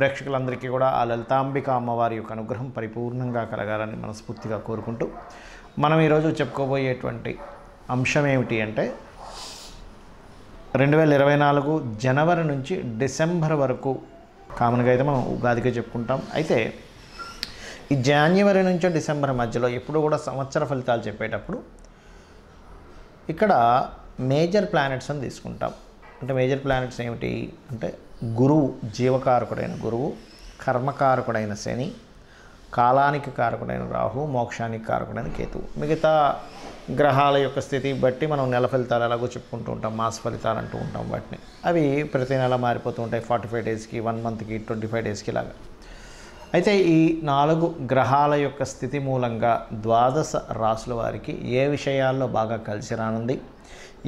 ప్రేక్షకులందరికీ కూడా ఆ లలితాంబిక అమ్మవారి యొక్క అనుగ్రహం పరిపూర్ణంగా కలగాలని మనస్ఫూర్తిగా కోరుకుంటూ మనం ఈరోజు చెప్పుకోబోయేటువంటి అంశం ఏమిటి అంటే 2024 జనవరి నుంచి డిసెంబర్ వరకు కామన్గా అయితే మనం ఉగాదికే చెప్పుకుంటాం. అయితే ఈ జనవరి నుంచి డిసెంబర్ మధ్యలో ఎప్పుడు కూడా సంవత్సర ఫలితాలు చెప్పేటప్పుడు ఇక్కడ మేజర్ ప్లానెట్స్ అని తీసుకుంటాం. అంటే మేజర్ ప్లానెట్స్ ఏమిటి అంటే గురువు, జీవకారకుడైన గురువు, కర్మకారకుడైన శని, కాలానికి కారకుడైన రాహు, మోక్షానికి కారకుడైన కేతువు. మిగతా గ్రహాల యొక్క స్థితి బట్టి మనం నెల ఫలితాలు ఎలాగో చెప్పుకుంటూ ఉంటాం, మాస ఫలితాలు అంటూ ఉంటాం. వాటిని అవి ప్రతి నెల మారిపోతూ ఉంటాయి. 45 డేస్కి, 1 మంత్కి, 25 డేస్కి ఇలాగా. అయితే ఈ 4 గ్రహాల యొక్క స్థితి మూలంగా ద్వాదశ రాశుల వారికి ఏ విషయాల్లో బాగా కలిసి రానుంది,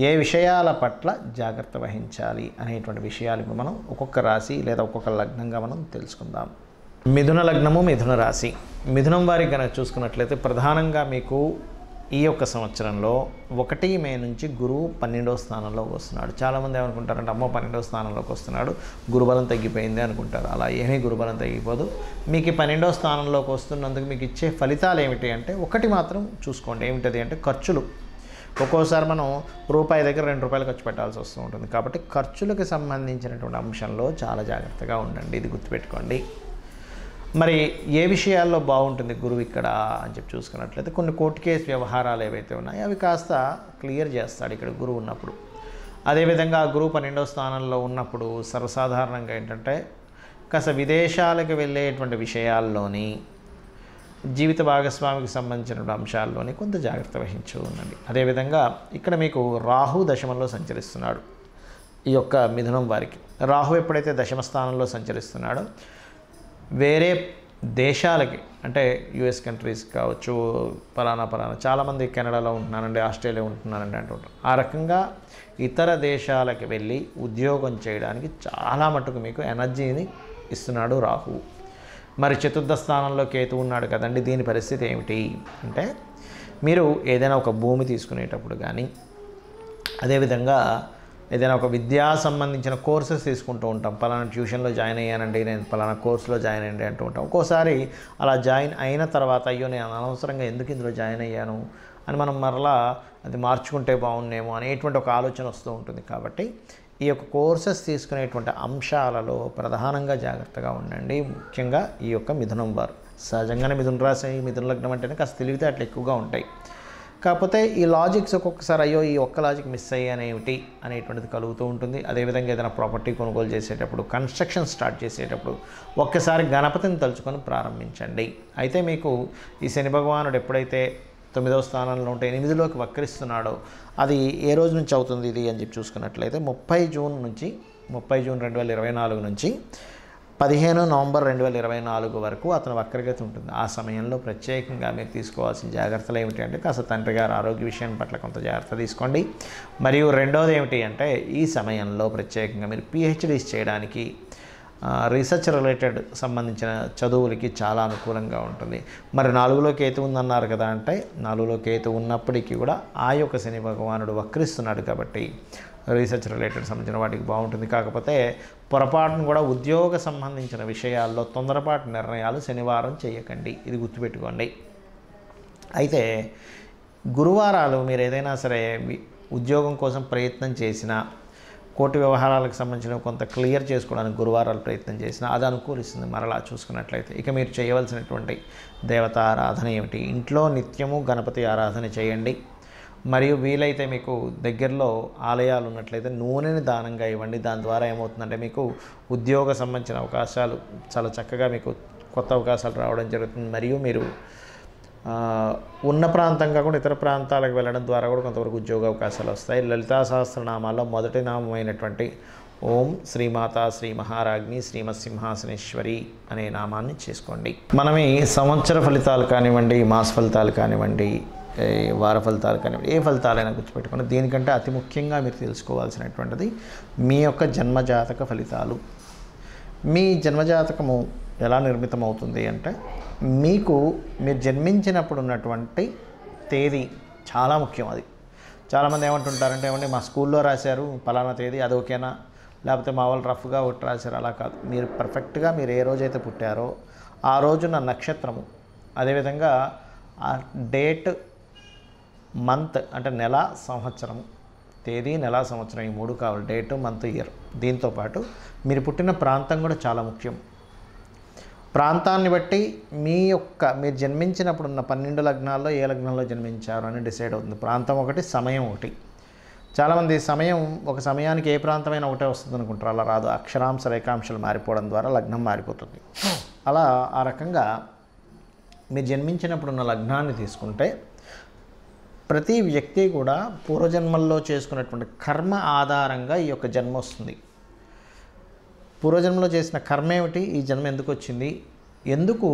ఏ విషయాల పట్ల జాగ్రత్త వహించాలి అనేటువంటి విషయాలు మనం ఒక్కొక్క రాశి లేదా ఒక్కొక్క లగ్నంగా మనం తెలుసుకుందాం. మిథున లగ్నము, మిథున రాశి. మిథునం వారికి కనుక చూసుకున్నట్లయితే ప్రధానంగా మీకు ఈ యొక్క సంవత్సరంలో 1 మే నుంచి గురువు 12వ స్థానంలోకి వస్తున్నాడు. చాలామంది ఏమనుకుంటారంటే అమ్మో 12వ స్థానంలోకి వస్తున్నాడు, గురుబలం తగ్గిపోయింది అనుకుంటారు. అలా ఏమీ గురుబలం తగ్గిపోదు. మీకు 12వ స్థానంలోకి వస్తున్నందుకు మీకు ఇచ్చే ఫలితాలు ఏమిటి అంటే ఒకటి మాత్రం చూసుకోండి. ఏమిటది అంటే ఖర్చులు. ఒక్కోసారి మనం రూపాయి దగ్గర 2 రూపాయలు ఖర్చు పెట్టాల్సి వస్తూ ఉంటుంది. కాబట్టి ఖర్చులకు సంబంధించినటువంటి అంశంలో చాలా జాగ్రత్తగా ఉండండి, ఇది గుర్తుపెట్టుకోండి. మరి ఏ విషయాల్లో బాగుంటుంది గురువు ఇక్కడ అని చెప్పి చూసుకున్నట్లయితే కొన్ని కోర్టు కేసు వ్యవహారాలు ఏవైతే ఉన్నాయో అవి కాస్త క్లియర్ చేస్తాడు ఇక్కడ గురువు ఉన్నప్పుడు. అదేవిధంగా గురువు 12వ స్థానంలో ఉన్నప్పుడు సర్వసాధారణంగా ఏంటంటే కాస్త విదేశాలకు వెళ్ళేటువంటి విషయాల్లోని, జీవిత భాగస్వామికి సంబంధించిన అంశాల్లోని కొంత జాగ్రత్త వహించు ఉండండి. అదేవిధంగా ఇక్కడ మీకు రాహు దశమంలో సంచరిస్తున్నాడు. ఈ యొక్క మిథునం వారికి రాహు ఎప్పుడైతే దశమ స్థానంలో సంచరిస్తున్నాడో వేరే దేశాలకి, అంటే యుఎస్ కంట్రీస్ కావచ్చు, పలానా చాలామంది కెనడాలో ఉంటున్నానండి, ఆస్ట్రేలియా ఉంటున్నానండి అంటుంటారు. ఆ రకంగా ఇతర దేశాలకు వెళ్ళి ఉద్యోగం చేయడానికి చాలా మటుకు మీకు ఎనర్జీని ఇస్తున్నాడు రాహు. మరి చతుర్థ స్థానంలో కేతు ఉన్నాడు కదండి, దీని పరిస్థితి ఏమిటి అంటే మీరు ఏదైనా ఒక భూమి తీసుకునేటప్పుడు కానీ, అదేవిధంగా ఏదైనా ఒక విద్యా సంబంధించిన కోర్సెస్ తీసుకుంటూ ఉంటాం. పలానా ట్యూషన్లో జాయిన్ అయ్యానండి, నేను పలానా కోర్సులో జాయిన్ అయ్యండి అంటూ ఉంటాం. ఒక్కోసారి అలా జాయిన్ అయిన తర్వాత అయ్యో నేను అనవసరంగా ఎందుకు ఇందులో జాయిన్ అయ్యాను అని మనం మరలా అది మార్చుకుంటే బాగుండేమో అనేటువంటి ఒక ఆలోచన వస్తూ ఉంటుంది. కాబట్టి ఈ యొక్క కోర్సెస్ తీసుకునేటువంటి అంశాలలో ప్రధానంగా జాగ్రత్తగా ఉండండి. ముఖ్యంగా ఈ యొక్క మిథునం వారు సహజంగానే మిథున రాశి, మిథున లగ్నం అంటేనే కాస్త తెలివితేటలు ఎక్కువగా ఉంటాయి. కాకపోతే ఈ లాజిక్స్ ఒక్కొక్కసారి అయ్యో ఈ ఒక్క లాజిక్ మిస్ అయ్యానేమిటి అనేటువంటిది కలుగుతూ ఉంటుంది. అదేవిధంగా ఏదైనా ప్రాపర్టీ కొనుగోలు చేసేటప్పుడు, కన్స్ట్రక్షన్ స్టార్ట్ చేసేటప్పుడు ఒక్కసారి గణపతిని తలుచుకొని ప్రారంభించండి. అయితే మీకు ఈ శని భగవానుడు ఎప్పుడైతే 9వ స్థానంలో ఉంటే 8లోకి వక్రిస్తున్నాడో అది ఏ రోజు నుంచి అవుతుంది ఇది అని చెప్పి చూసుకున్నట్లయితే 30 జూన్ 2024 నుంచి 15 నవంబర్ 2024 వరకు అతను వక్రగతి ఉంటుంది. ఆ సమయంలో ప్రత్యేకంగా మీరు తీసుకోవాల్సిన జాగ్రత్తలు ఏమిటి అంటే కాస్త తండ్రి గారు ఆరోగ్య విషయం పట్ల కొంత జాగ్రత్త తీసుకోండి. మరియు రెండవది ఏమిటి అంటే ఈ సమయంలో ప్రత్యేకంగా మీరు పిహెచ్డీస్ చేయడానికి, రీసెర్చ్ రిలేటెడ్ సంబంధించిన చదువులకి చాలా అనుకూలంగా ఉంటుంది. మరి 4లో కేతు ఉందన్నారు కదా, అంటే 4లో కేతు ఉన్నప్పటికీ కూడా ఆ యొక్క శని భగవానుడు వక్రిస్తున్నాడు కాబట్టి రీసెర్చ్ రిలేటెడ్ సంబంధించిన వాటికి బాగుంటుంది. కాకపోతే పొరపాటును కూడా ఉద్యోగ సంబంధించిన విషయాల్లో తొందరపాటు నిర్ణయాలు శనివారం చేయకండి, ఇది గుర్తుపెట్టుకోండి. అయితే గురువారాలు మీరు ఏదైనా సరే ఉద్యోగం కోసం ప్రయత్నం చేసినా, కోర్టు వ్యవహారాలకు సంబంధించిన కొంత క్లియర్ చేసుకోవడానికి గురువారాలు ప్రయత్నం చేసినా అది అనుకూలిస్తుంది. మరలా చూసుకున్నట్లయితే ఇక మీరు చేయవలసినటువంటి దేవత ఆరాధన ఏమిటి, ఇంట్లో నిత్యము గణపతి ఆరాధన చేయండి. మరియు వీలైతే మీకు దగ్గరలో ఆలయాలు ఉన్నట్లయితే నూనెని దానంగా ఇవ్వండి. దాని ద్వారా ఏమవుతుందంటే మీకు ఉద్యోగ సంబంధించిన అవకాశాలు చాలా చక్కగా మీకు కొత్త అవకాశాలు రావడం జరుగుతుంది. మరియు మీరు ఉన్న ప్రాంతంగా కూడా ఇతర ప్రాంతాలకు వెళ్ళడం ద్వారా కూడా కొంతవరకు ఉద్యోగ అవకాశాలు వస్తాయి. లలితా సహస్రనామాల్లో మొదటి నామమైనటువంటి ఓం శ్రీమాతా శ్రీ మహారాజ్ఞి శ్రీమత్ సింహాసనేశ్వరి అనే నామాన్ని చేసుకోండి. మనం ఈ సంవత్సర ఫలితాలు కానివ్వండి, మాస ఫలితాలు కానివ్వండి, వార ఫలితాలు కానివ్వండి, ఏ ఫలితాలైనా గుర్తుపెట్టుకోండి. దీనికంటే అతి ముఖ్యంగా మీరు తెలుసుకోవాల్సినటువంటిది మీ యొక్క జన్మజాతక ఫలితాలు. మీ జన్మజాతకము ఎలా నిర్మితం అవుతుంది అంటే మీరు జన్మించినప్పుడు ఉన్నటువంటి తేదీ చాలా ముఖ్యం. అది చాలామంది ఏమంటుంటారంటే ఏమంటే మా స్కూల్లో రాశారు పలానా తేదీ, అది ఓకేనా, లేకపోతే మా వాళ్ళు రఫ్గా ఒకటి రాశారు, అలా కాదు. మీరు పర్ఫెక్ట్గా మీరు ఏ రోజైతే పుట్టారో ఆ రోజున నక్షత్రము, అదేవిధంగా ఆ డేట్, మంత్ అంటే నెల, సంవత్సరం, తేదీ, నెల, సంవత్సరం, ఈ 3 కావాలి. Date, month, year. దీంతోపాటు మీరు పుట్టిన ప్రాంతం కూడా చాలా ముఖ్యం. ప్రాంతాన్ని బట్టి మీరు జన్మించినప్పుడు ఉన్న 12 లగ్నాల్లో ఏ లగ్నంలో జన్మించారు అని డిసైడ్ అవుతుంది. ప్రాంతం ఒకటి, సమయం ఒకటి. చాలామంది ఒక సమయానికి ఏ ప్రాంతమైనా ఒకటే వస్తుంది అనుకుంటారు. అలా రాదు. అక్షరాంశ రేఖాంశాలు మారిపోవడం ద్వారా లగ్నం మారిపోతుంది. అలా ఆ రకంగా మీరు జన్మించినప్పుడు ఉన్న లగ్నాన్ని తీసుకుంటే ప్రతి వ్యక్తి కూడా పూర్వజన్మల్లో చేసుకున్నటువంటి కర్మ ఆధారంగా ఈ యొక్క జన్మ వస్తుంది. పూర్వజన్మలో చేసిన కర్మ ఏమిటి, ఈ జన్మ ఎందుకు వచ్చింది, ఎందుకు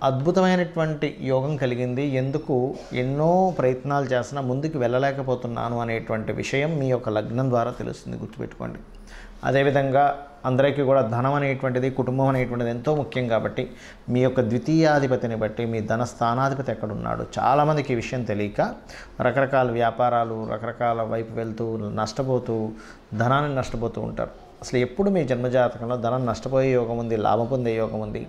అద్భుతమైనటువంటి యోగం కలిగింది, ఎందుకు ఎన్నో ప్రయత్నాలు చేసినా ముందుకు వెళ్ళలేకపోతున్నాను అనేటువంటి విషయం మీ యొక్క లగ్నం ద్వారా తెలుస్తుంది. గుర్తుపెట్టుకోండి. అదేవిధంగా అందరికీ కూడా ధనం అనేటువంటిది, కుటుంబం అనేటువంటిది ఎంతో ముఖ్యం. కాబట్టి మీ యొక్క ద్వితీయాధిపతిని బట్టి మీ ధన స్థానాధిపతి ఎక్కడున్నాడు, చాలామందికి ఈ విషయం తెలియక రకరకాల వ్యాపారాలు, రకరకాల వైపు వెళ్తూ నష్టపోతూ ధనాన్ని నష్టపోతూ ఉంటారు. అసలు ఎప్పుడు మీ జన్మజాతకంలో ధనం నష్టపోయే యోగం ఉంది, లాభం పొందే యోగం ఉంది,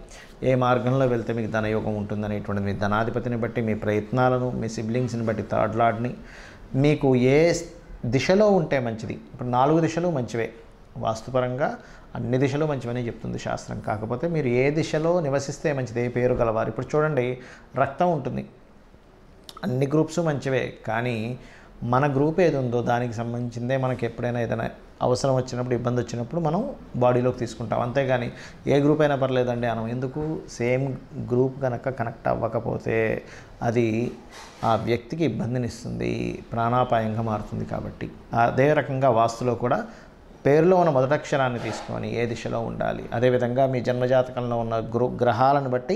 ఏ మార్గంలో వెళ్తే మీకు ధనయోగం ఉంటుంది అనేటువంటిది మీ ధనాధిపతిని బట్టి, మీ ప్రయత్నాలను, మీ సిబ్లింగ్స్ని బట్టి, థర్డ్ లార్డ్ని, మీకు ఏ దిశలో ఉంటే మంచిది. ఇప్పుడు 4 దిశలు మంచివే, వాస్తుపరంగా అన్ని దిశలు మంచివని చెప్తుంది శాస్త్రం. కాకపోతే మీరు ఏ దిశలో నివసిస్తే మంచిది, ఏ పేరు గలవారు. ఇప్పుడు చూడండి, రక్తం ఉంటుంది, అన్ని గ్రూప్స్ మంచివే, కానీ మన గ్రూప్ ఏది ఉందో దానికి సంబంధించిందే మనకి ఎప్పుడైనా ఏదైనా అవసరం వచ్చినప్పుడు, ఇబ్బంది వచ్చినప్పుడు మనం బాడీలోకి తీసుకుంటాం. అంతేగాని ఏ గ్రూప్ అయినా పర్లేదండి అనం. ఎందుకు, సేమ్ గ్రూప్ కనుక కనెక్ట్ అవ్వకపోతే అది ఆ వ్యక్తికి ఇబ్బందినిస్తుంది, ప్రాణాపాయంగా మారుతుంది. కాబట్టి అదే రకంగా వాస్తులో కూడా పేరులో ఉన్న మొదటక్షరాన్ని తీసుకొని ఏ దిశలో ఉండాలి. అదేవిధంగా మీ జన్మజాతకంలో ఉన్న గ్రహాలను బట్టి,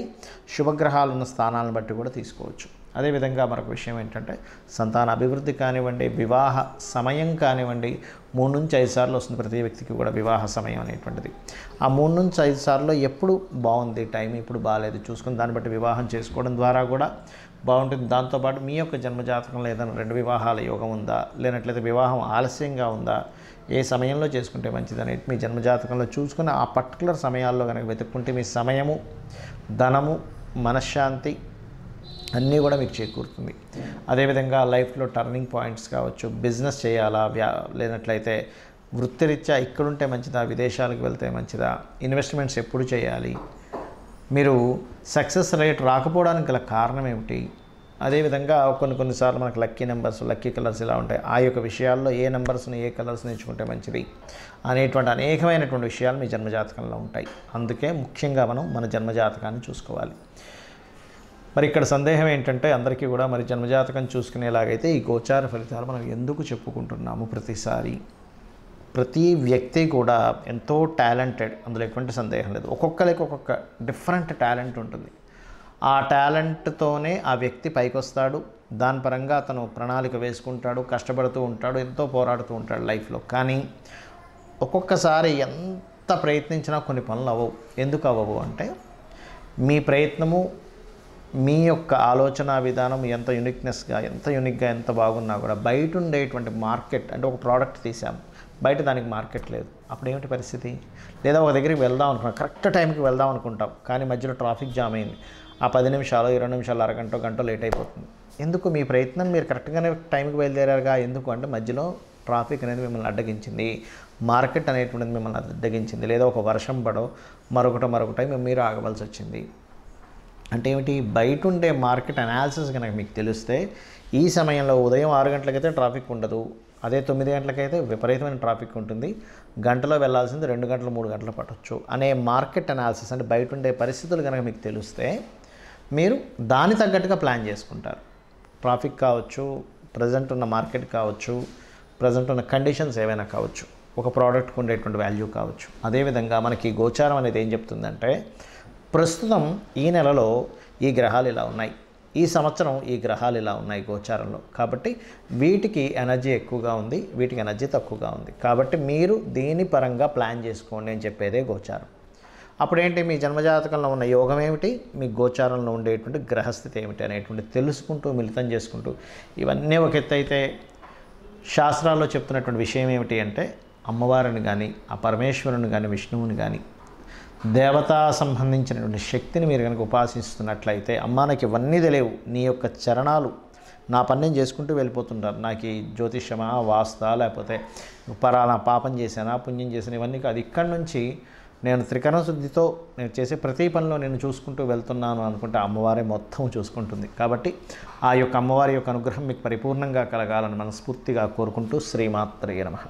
శుభగ్రహాలు ఉన్న స్థానాలను బట్టి కూడా తీసుకోవచ్చు. అదేవిధంగా మరొక విషయం ఏంటంటే సంతాన అభివృద్ధి కానివ్వండి, వివాహ సమయం కానివ్వండి, 3 నుంచి 5 సార్లు వస్తుంది ప్రతి వ్యక్తికి కూడా వివాహ సమయం అనేటువంటిది. ఆ 3 నుంచి 5 సార్లు ఎప్పుడు బాగుంది టైం, ఇప్పుడు బాగాలేదు చూసుకుని దాన్ని బట్టి వివాహం చేసుకోవడం ద్వారా కూడా బాగుంటుంది. దాంతోపాటు మీ యొక్క జన్మజాతకంలో ఏదైనా 2 వివాహాల యోగం ఉందా, లేనట్లయితే వివాహం ఆలస్యంగా ఉందా, ఏ సమయంలో చేసుకుంటే మంచిదని మీ జన్మజాతకంలో చూసుకుని ఆ పర్టికులర్ సమయాల్లో కనుక వెతుక్కుంటే మీ సమయము, ధనము, మనశ్శాంతి అన్నీ కూడా మీకు చేకూరుతుంది. అదేవిధంగా లైఫ్లో టర్నింగ్ పాయింట్స్ కావచ్చు, బిజినెస్ చేయాలా, లేనట్లయితే వృత్తిరీత్యా ఇక్కడుంటే మంచిదా, విదేశాలకు వెళ్తే మంచిదా, ఇన్వెస్ట్మెంట్స్ ఎప్పుడు చేయాలి, మీరు సక్సెస్ రేట్ రాకపోవడానికి గల కారణం ఏమిటి, అదేవిధంగా కొన్నిసార్లు మనకు లక్కీ నెంబర్స్, లక్కీ కలర్స్ ఇలా ఉంటాయి. ఆ యొక్క విషయాల్లో ఏ నెంబర్స్ని, ఏ కలర్స్ని ఎంచుకుంటే మంచిది అనేటువంటి అనేకమైనటువంటి విషయాలు మీ జన్మజాతకంలో ఉంటాయి. అందుకే ముఖ్యంగా మనం మన జన్మజాతకాన్ని చూసుకోవాలి. మరి ఇక్కడ సందేహం ఏంటంటే అందరికీ కూడా మరి జన్మజాతకం చూసుకునేలాగైతే ఈ గోచార ఫలితాలు మనం ఎందుకు చెప్పుకుంటున్నాము ప్రతిసారి. ప్రతి వ్యక్తి కూడా ఎంతో టాలెంటెడ్, అందులో ఎటువంటి సందేహం లేదు. ఒక్కొక్కరికి ఒక్కొక్క డిఫరెంట్ టాలెంట్ ఉంటుంది. ఆ టాలెంట్తోనే ఆ వ్యక్తి పైకి వస్తాడు. దాని పరంగా అతను ప్రణాళిక వేసుకుంటాడు, కష్టపడుతూ ఉంటాడు, ఎంతో పోరాడుతూ ఉంటాడు లైఫ్లో. కానీ ఒక్కొక్కసారి ఎంత ప్రయత్నించినా కొన్ని పనులు అవ్వవు. ఎందుకు అవ్వవు అంటే మీ ప్రయత్నము, మీ యొక్క ఆలోచన విధానం ఎంత యూనిక్గా ఎంత బాగున్నా కూడా బయట ఉండేటువంటి మార్కెట్, అంటే ఒక ప్రోడక్ట్ తీసాం, బయట దానికి మార్కెట్ లేదు, అప్పుడు ఏమిటి పరిస్థితి? లేదా ఒక దగ్గరికి వెళ్దాం అనుకున్నాం, కరెక్ట్ టైంకి వెళ్దాం అనుకుంటాం, కానీ మధ్యలో ట్రాఫిక్ జామ్ అయింది, ఆ 10 నిమిషాలు, 20 నిమిషాలు, అరగంట, గంట లేట్ అయిపోతుంది. ఎందుకు? మీ ప్రయత్నం మీరు కరెక్ట్గానే టైంకి బయలుదేరారుగా. ఎందుకు అంటే మధ్యలో ట్రాఫిక్ అనేది మిమ్మల్ని అడ్డగించింది, మార్కెట్ అనేటువంటిది మిమ్మల్ని అడ్డగించింది, లేదా ఒక వర్షం పడో మరొకటి మీరు ఆగవలసి వచ్చింది. అంటే ఏమిటి? బయట ఉండే మార్కెట్ అనాలిసిస్ కనుక మీకు తెలిస్తే ఈ సమయంలో ఉదయం 6 గంటలకైతే ట్రాఫిక్ ఉండదు, అదే 9 గంటలకైతే విపరీతమైన ట్రాఫిక్ ఉంటుంది, గంటలో వెళ్ళాల్సింది 2 గంటలు 3 గంటలు పట్టవచ్చు అనే మార్కెట్ అనాలిసిస్, అంటే బయట ఉండే పరిస్థితులు కనుక మీకు తెలిస్తే మీరు దాని తగ్గట్టుగా ప్లాన్ చేసుకుంటారు. ట్రాఫిక్ కావచ్చు, ప్రజెంట్ ఉన్న మార్కెట్ కావచ్చు, ప్రజెంట్ ఉన్న కండిషన్స్ ఏవైనా కావచ్చు, ఒక ప్రోడక్ట్కి ఉండేటువంటి వాల్యూ కావచ్చు. అదేవిధంగా మనకి గోచారం అనేది ఏం చెప్తుందంటే ప్రస్తుతం ఈ నెలలో ఈ గ్రహాలు ఇలా ఉన్నాయి, ఈ సంవత్సరం ఈ గ్రహాలు ఇలా ఉన్నాయి గోచారంలో. కాబట్టి వీటికి ఎనర్జీ ఎక్కువగా ఉంది, వీటికి ఎనర్జీ తక్కువగా ఉంది. కాబట్టి మీరు దీని పరంగా ప్లాన్ చేసుకోండి అని చెప్పేదే గోచారం. అప్పుడేంటి? మీ జన్మజాతకంలో ఉన్న యోగం ఏమిటి, మీ గోచారంలో ఉండేటువంటి గ్రహస్థితి ఏమిటి అనేటువంటి తెలుసుకుంటూ, మిళితం చేసుకుంటూ, ఇవన్నీ ఒక ఎత్తు అయితే శాస్త్రాల్లో చెప్తున్నటువంటి విషయం ఏమిటి అంటే అమ్మవారిని కానీ ఆ పరమేశ్వరుని కానీ విష్ణువుని కానీ దేవతా సంబంధించినటువంటి శక్తిని మీరు కనుక ఉపాసిస్తున్నట్లయితే, అమ్మా నాకు ఇవన్నీ తెలియవు, నీ యొక్క చరణాలు, నా పని నేను చేసుకుంటూ వెళ్ళిపోతుంటారు, నాకు ఈ జ్యోతిష్యమా వాస్తా లేకపోతే పరాలా పాపం చేశానా పుణ్యం చేశాను ఇవన్నీ కాదు, ఇక్కడి నుంచి నేను త్రికరణ శుద్ధితో నేను చేసే ప్రతి పనిలో నేను చూసుకుంటూ వెళ్తున్నాను అనుకుంటే అమ్మవారే మొత్తం చూసుకుంటుంది. కాబట్టి ఆ యొక్క అమ్మవారి యొక్క అనుగ్రహం మీకు పరిపూర్ణంగా కలగాలని మనస్ఫూర్తిగా కోరుకుంటూ శ్రీమాత్రే నమః.